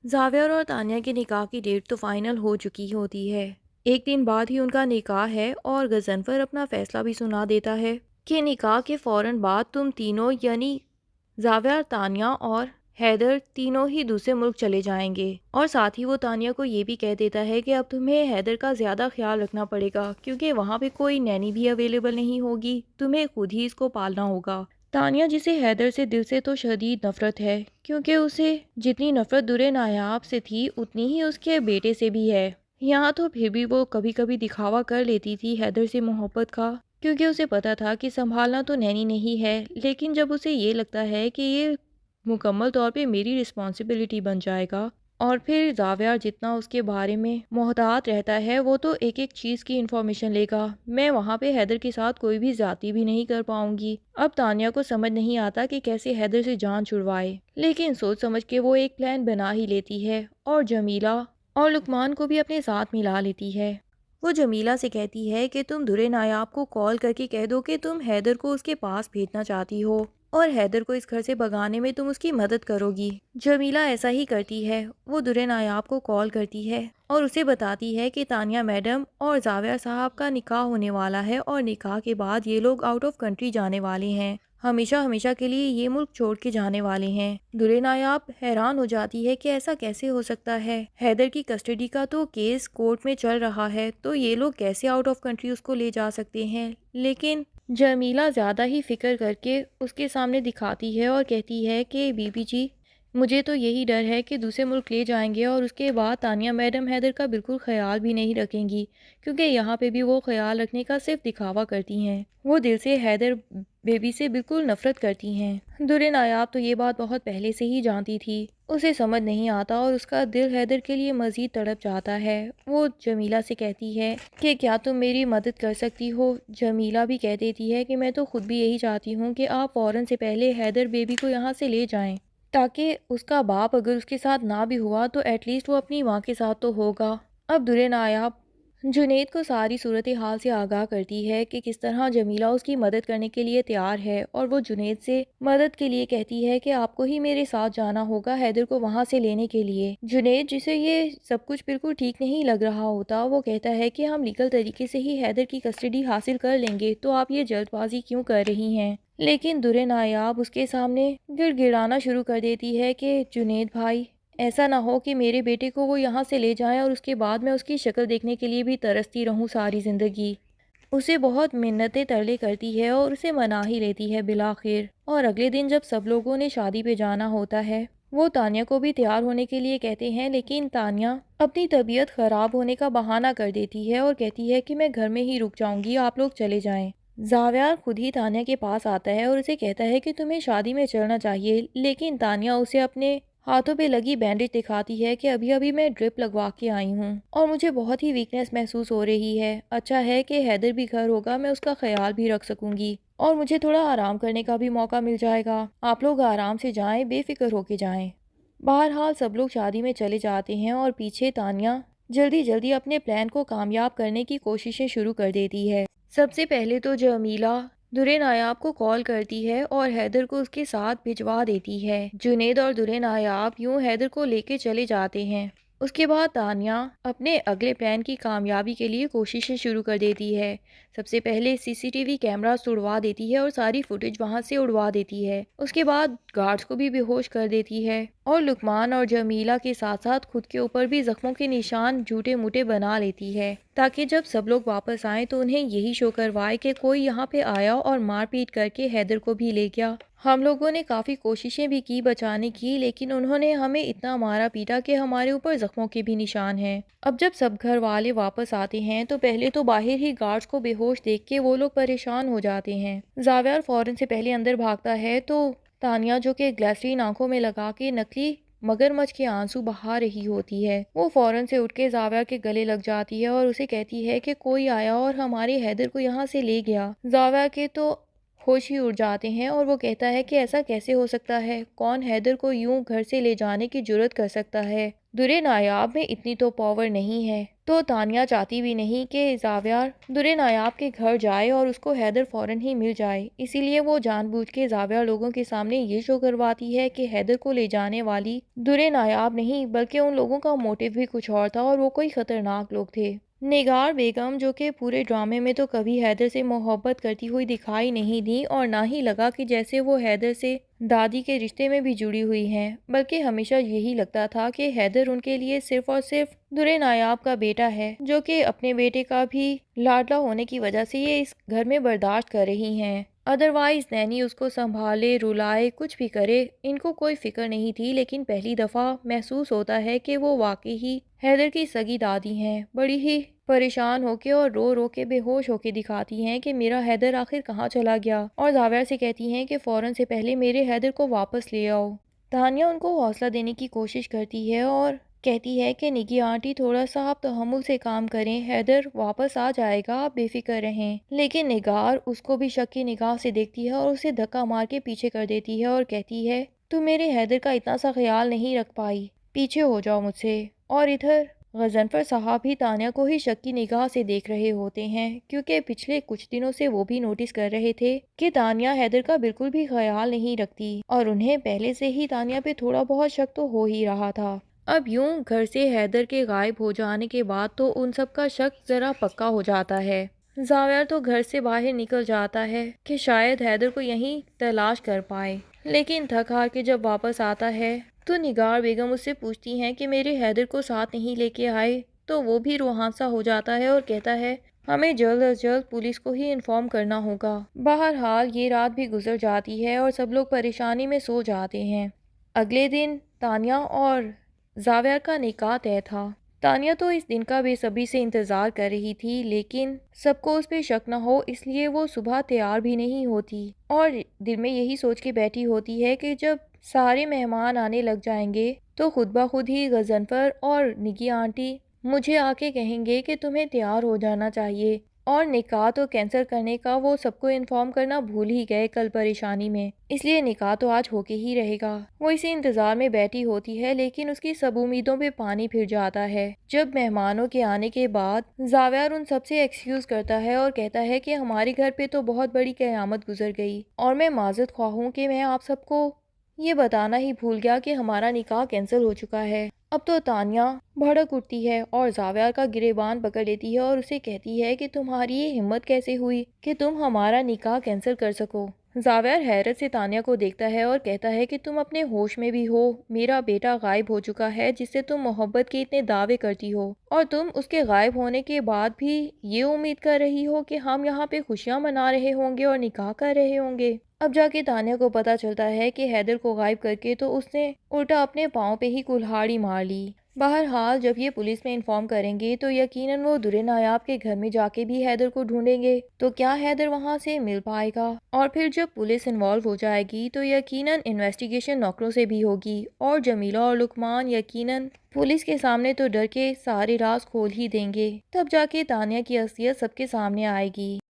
زاویہ اور تانیہ کے نکاح کی ڈیٹ تو فائنل ہو چکی ہوتی ہے۔ ایک دن بعد ہی ان کا نکاح ہے اور غضنفر اپنا فیصلہ بھی سنا دیتا ہے کہ نکاح کے فوراً بعد تم تینوں یعنی زاویہ، تانیہ اور حیدر تینوں ہی دوسرے ملک چلے جائیں گے، اور ساتھ ہی وہ تانیہ کو یہ بھی کہہ دیتا ہے کہ اب تمہیں حیدر کا زیادہ خیال رکھنا پڑے گا کیونکہ وہاں پہ کوئی نینی بھی اویلیبل نہیں ہوگی، تمہیں خود ہی اس کو پالنا ہوگا۔ تانیہ، جسے حیدر سے دل سے تو شدید نفرت ہے کیونکہ اسے جتنی نفرت درے نایاب سے تھی اتنی ہی اس کے بیٹے سے بھی ہے، یہاں تو پھر بھی وہ کبھی کبھی دکھاوا کر لیتی تھی حیدر سے محبت کا کیونکہ اسے پتا تھا کہ سنبھالنا تو نینی نہیں ہے، لیکن جب اسے یہ لگتا ہے کہ یہ مکمل طور پہ میری رسپانسبلٹی بن جائے گا، اور پھر زاویہ جتنا اس کے بارے میں محتاط رہتا ہے وہ تو ایک ایک چیز کی انفارمیشن لے گا، میں وہاں پہ حیدر کے ساتھ کوئی بھی زیادتی بھی نہیں کر پاؤں گی۔ اب تانیہ کو سمجھ نہیں آتا کہ کیسے حیدر سے جان چھڑوائے، لیکن سوچ سمجھ کے وہ ایک پلان بنا ہی لیتی ہے اور جمیلہ اور لقمان کو بھی اپنے ساتھ ملا لیتی ہے۔ وہ جمیلہ سے کہتی ہے کہ تم درے نایاب کو کال کر کے کہہ دو کہ تم حیدر کو اس کے پاس بھیجنا چاہتی ہو اور حیدر کو اس گھر سے بھگانے میں تم اس کی مدد کرو گی۔ جمیلہ ایسا ہی کرتی ہے، وہ درے نایاب کو کال کرتی ہے اور اسے بتاتی ہے کہ تانیہ میڈم اور زاویہ صاحب کا نکاح ہونے والا ہے اور نکاح کے بعد یہ لوگ آؤٹ آف کنٹری جانے والے ہیں، ہمیشہ ہمیشہ کے لیے یہ ملک چھوڑ کے جانے والے ہیں۔ درے نایاب حیران ہو جاتی ہے کہ ایسا کیسے ہو سکتا ہے، حیدر کی کسٹڈی کا تو کیس کورٹ میں چل رہا ہے تو یہ لوگ کیسے آؤٹ آف کنٹری اس کو لے جا سکتے ہیں، لیکن جمیلہ زیادہ ہی فکر کر کے اس کے سامنے دکھاتی ہے اور کہتی ہے کہ بی بی جی، مجھے تو یہی ڈر ہے کہ دوسرے ملک لے جائیں گے اور اس کے بعد تانیہ میڈم حیدر کا بالکل خیال بھی نہیں رکھیں گی کیونکہ یہاں پہ بھی وہ خیال رکھنے کا صرف دکھاوا کرتی ہیں، وہ دل سے حیدر بیبی سے بالکل نفرت کرتی ہیں۔ درے نایاب تو یہ بات بہت پہلے سے ہی جانتی تھی، اسے سمجھ نہیں آتا اور اس کا دل حیدر کے لیے مزید تڑپ جاتا ہے۔ وہ جمیلہ سے کہتی ہے کہ کیا تم میری مدد کر سکتی ہو؟ جمیلہ بھی کہہ دیتی ہے کہ میں تو خود بھی یہی چاہتی ہوں کہ آپ فوراً سے پہلے حیدر بیبی کو یہاں سے لے جائیں تاکہ اس کا باپ اگر اس کے ساتھ نہ بھی ہوا تو ایٹ لیسٹ وہ اپنی ماں کے ساتھ تو ہوگا۔ اب درے نایاب جنید کو ساری صورتحال سے آگاہ کرتی ہے کہ کس طرح جمیلہ اس کی مدد کرنے کے لیے تیار ہے، اور وہ جنید سے مدد کے لیے کہتی ہے کہ آپ کو ہی میرے ساتھ جانا ہوگا حیدر کو وہاں سے لینے کے لیے۔ جنید، جسے یہ سب کچھ بالکل ٹھیک نہیں لگ رہا ہوتا، وہ کہتا ہے کہ ہم لیگل طریقے سے ہی حیدر کی کسٹڈی حاصل کر لیں گے، تو آپ یہ جلد بازی کیوں کر رہی ہیں؟ لیکن درے نایاب اس کے سامنے گڑ گڑانا شروع کر دیتی ہے کہ جنید بھائی، ایسا نہ ہو کہ میرے بیٹے کو وہ یہاں سے لے جائیں اور اس کے بعد میں اس کی شکل دیکھنے کے لیے بھی ترستی رہوں ساری زندگی۔ اسے بہت منتیں ترلے کرتی ہے اور اسے منا ہی لیتی ہے بالآخر، اور اگلے دن جب سب لوگوں نے شادی پہ جانا ہوتا ہے وہ تانیہ کو بھی تیار ہونے کے لیے کہتے ہیں، لیکن تانیہ اپنی طبیعت خراب ہونے کا بہانہ کر دیتی ہے اور کہتی ہے کہ میں گھر میں ہی رک جاؤں گی، آپ لوگ چلے جائیں۔ زاویہ خود ہی تانیہ کے پاس آتا ہے اور اسے کہتا ہے کہ تمہیں شادی میں چلنا چاہیے، لیکن تانیہ اسے اپنے ہاتھوں پہ لگی بینڈیج دکھاتی ہے کہ ابھی ابھی میں ڈرپ لگوا کے آئی ہوں اور مجھے بہت ہی ویکنس محسوس ہو رہی ہے، اچھا ہے کہ حیدر بھی گھر ہوگا، میں اس کا خیال بھی رکھ سکوں گی اور مجھے تھوڑا آرام کرنے کا بھی موقع مل جائے گا، آپ لوگ آرام سے جائیں، بے فکر ہو کے جائیں۔ بہرحال سب لوگ شادی میں چلے جاتے ہیں اور پیچھے تانیہ جلدی جلدی اپنے پلان کو کامیاب کرنے کی کوششیں شروع کر دیتی ہے۔ سب سے پہلے تو جمیلہ درے نایاب کو کال کرتی ہے اور حیدر کو اس کے ساتھ بھجوا دیتی ہے۔ جنید اور درے نایاب یوں حیدر کو لے کے چلے جاتے ہیں۔ اس کے بعد تانیہ اپنے اگلے پلان کی کامیابی کے لیے کوششیں شروع کر دیتی ہے۔ سب سے پہلے سی سی ٹی وی کیمراز توڑوا دیتی ہے اور ساری فوٹیج وہاں سے اڑوا دیتی ہے، اس کے بعد گارڈز کو بھی بے ہوش کر دیتی ہے اور لقمان اور جمیلہ کے ساتھ ساتھ خود کے اوپر بھی زخموں کے نشان جھوٹے موٹے بنا لیتی ہے تاکہ جب سب لوگ واپس آئیں تو انہیں یہی شو کروائے کہ کوئی یہاں پہ آیا اور مار پیٹ کر کے حیدر کو بھی لے گیا۔ ہم لوگوں نے کافی کوششیں بھی کی بچانے کی، لیکن انہوں نے ہمیں اتنا مارا پیٹا کہ ہمارے اوپر زخموں کے بھی نشان ہیں۔ اب جب سب گھر والے واپس آتے ہیں تو پہلے تو باہر ہی گارڈز کو بے ہوش دیکھ کے وہ لوگ پریشان ہو جاتے ہیں۔ زاویہ فوراً سے پہلے اندر بھاگتا ہے تو تانیہ، جو کہ گلیسرین آنکھوں میں لگا کے نکلی مگرمچھ کے آنسو بہا رہی ہوتی ہے، وہ فوراً سے اٹھ کے زاویہ کے گلے لگ جاتی ہے اور اسے کہتی ہے کہ کوئی آیا اور ہمارے حیدر کو یہاں سے لے گیا۔ زاویہ کے تو ہوش ہی اڑ جاتے ہیں اور وہ کہتا ہے کہ ایسا کیسے ہو سکتا ہے، کون حیدر کو یوں گھر سے لے جانے کی جرت کر سکتا ہے، درے نایاب میں اتنی تو پاور نہیں ہے۔ تو تانیہ چاہتی بھی نہیں کہ زاویار درے نایاب کے گھر جائے اور اس کو حیدر فوراً ہی مل جائے، اسی لیے وہ جان بوجھ کے زاویار لوگوں کے سامنے یہ شو کرواتی ہے کہ حیدر کو لے جانے والی درے نایاب نہیں بلکہ ان لوگوں کا موٹیو بھی کچھ اور تھا اور وہ کوئی خطرناک لوگ تھے۔ نگار بیگم، جو کہ پورے ڈرامے میں تو کبھی حیدر سے محبت کرتی ہوئی دکھائی نہیں دی اور نہ ہی لگا کہ جیسے وہ حیدر سے دادی کے رشتے میں بھی جڑی ہوئی ہیں، بلکہ ہمیشہ یہی لگتا تھا کہ حیدر ان کے لیے صرف اور صرف درے نایاب کا بیٹا ہے، جو کہ اپنے بیٹے کا بھی لاڈلا ہونے کی وجہ سے یہ اس گھر میں برداشت کر رہی ہیں۔ ادروائز نینی اس کو سنبھالے، رلائے، کچھ بھی کرے، ان کو کوئی فکر نہیں تھی، لیکن پہلی دفعہ محسوس ہوتا ہے کہ وہ واقعی ہی حیدر کی سگی دادی ہیں۔ بڑی ہی پریشان ہو کے اور رو رو کے بے ہوش ہو کے دکھاتی ہیں کہ میرا حیدر آخر کہاں چلا گیا، اور زاویار سے کہتی ہیں کہ فوراً سے پہلے میرے حیدر کو واپس لے آؤ۔ تانیہ ان کو حوصلہ دینے کی کوشش کرتی ہے اور کہتی ہے کہ نگی آنٹی تھوڑا سا آپ تحمل سے کام کریں، حیدر واپس آ جائے گا، آپ بے فکر رہیں۔ لیکن نگار اس کو بھی شک کی نگاہ سے دیکھتی ہے اور اسے دھکا مار کے پیچھے کر دیتی ہے اور کہتی ہے تم میرے حیدر کا اتنا سا خیال نہیں رکھ پائی، پیچھے ہو جاؤ مجھ سے۔ اور ادھر غضنفر صاحب بھی تانیہ کو ہی شک کی نگاہ سے دیکھ رہے ہوتے ہیں، کیونکہ پچھلے کچھ دنوں سے وہ بھی نوٹس کر رہے تھے کہ تانیہ حیدر کا بالکل بھی خیال نہیں رکھتی، اور انہیں پہلے سے ہی تانیہ پہ تھوڑا بہت شک تو ہو ہی رہا تھا۔ اب یوں گھر سے حیدر کے غائب ہو جانے کے بعد تو ان سب کا شک ذرا پکا ہو جاتا ہے۔ زاویار تو گھر سے باہر نکل جاتا ہے کہ شاید حیدر کو یہیں تلاش کر پائے، لیکن تھک ہار کے جب واپس آتا ہے تو نگار بیگم اس سے پوچھتی ہیں کہ میرے حیدر کو ساتھ نہیں لے کے آئے، تو وہ بھی روحان سا ہو جاتا ہے اور کہتا ہے ہمیں جلد از جلد پولیس کو ہی انفارم کرنا ہوگا۔ بہرحال یہ رات بھی گزر جاتی ہے اور سب لوگ پریشانی میں سو جاتے ہیں۔ اگلے دن تانیہ اور زاویار کا نکاح طے تھا۔ تانیہ تو اس دن کا بے صبری سے انتظار کر رہی تھی، لیکن سب کو اس پہ شک نہ ہو اس لیے وہ صبح تیار بھی نہیں ہوتی اور دل میں یہی سوچ کے بیٹھی ہوتی ہے کہ جب سارے مہمان آنے لگ جائیں گے تو خود بخود ہی غضنفر اور نگی آنٹی مجھے آ کے کہیں گے کہ تمہیں تیار ہو جانا چاہیے، اور نکاح تو کینسل کرنے کا وہ سب کو انفارم کرنا بھول ہی گئے کل پریشانی میں، اس لیے نکاح تو آج ہو کے ہی رہے گا۔ وہ اسی انتظار میں بیٹھی ہوتی ہے، لیکن اس کی سب امیدوں پہ پانی پھر جاتا ہے جب مہمانوں کے آنے کے بعد زاویار ان سب سے ایکسکیوز کرتا ہے اور کہتا ہے کہ ہمارے گھر پہ تو بہت بڑی قیامت گزر گئی، اور میں معذرت خواہ ہوں کہ میں آپ سب کو یہ بتانا ہی بھول گیا کہ ہمارا نکاح کینسل ہو چکا ہے۔ اب تو تانیہ بھڑک اٹھتی ہے اور زاویار کا گریبان پکڑ لیتی ہے اور اسے کہتی ہے کہ تمہاری یہ ہمت کیسے ہوئی کہ تم ہمارا نکاح کینسل کر سکو۔ زاویار حیرت سے تانیہ کو دیکھتا ہے اور کہتا ہے کہ تم اپنے ہوش میں بھی ہو، میرا بیٹا غائب ہو چکا ہے جس سے تم محبت کے اتنے دعوے کرتی ہو، اور تم اس کے غائب ہونے کے بعد بھی یہ امید کر رہی ہو کہ ہم یہاں پہ خوشیاں منا رہے ہوں گے اور نکاح کر رہے ہوں گے۔ اب جا کے تانیہ کو پتا چلتا ہے کہ حیدر کو غائب کر کے تو اس نے الٹا اپنے پاؤں پہ ہی کلہاڑی مار لی۔ بہرحال جب یہ پولیس میں انفارم کریں گے تو یقیناً وہ درے نایاب کے گھر میں جا کے بھی حیدر کو ڈھونڈیں گے، تو کیا حیدر وہاں سے مل پائے گا؟ اور پھر جب پولیس انوالو ہو جائے گی تو یقیناً انویسٹیگیشن نوکروں سے بھی ہوگی، اور جمیلہ اور لقمان یقیناً پولیس کے سامنے تو ڈر کے سارے راز کھول ہی دیں گے، تب جا کے تانیہ کی اصلیت سب کے سامنے آئے گی۔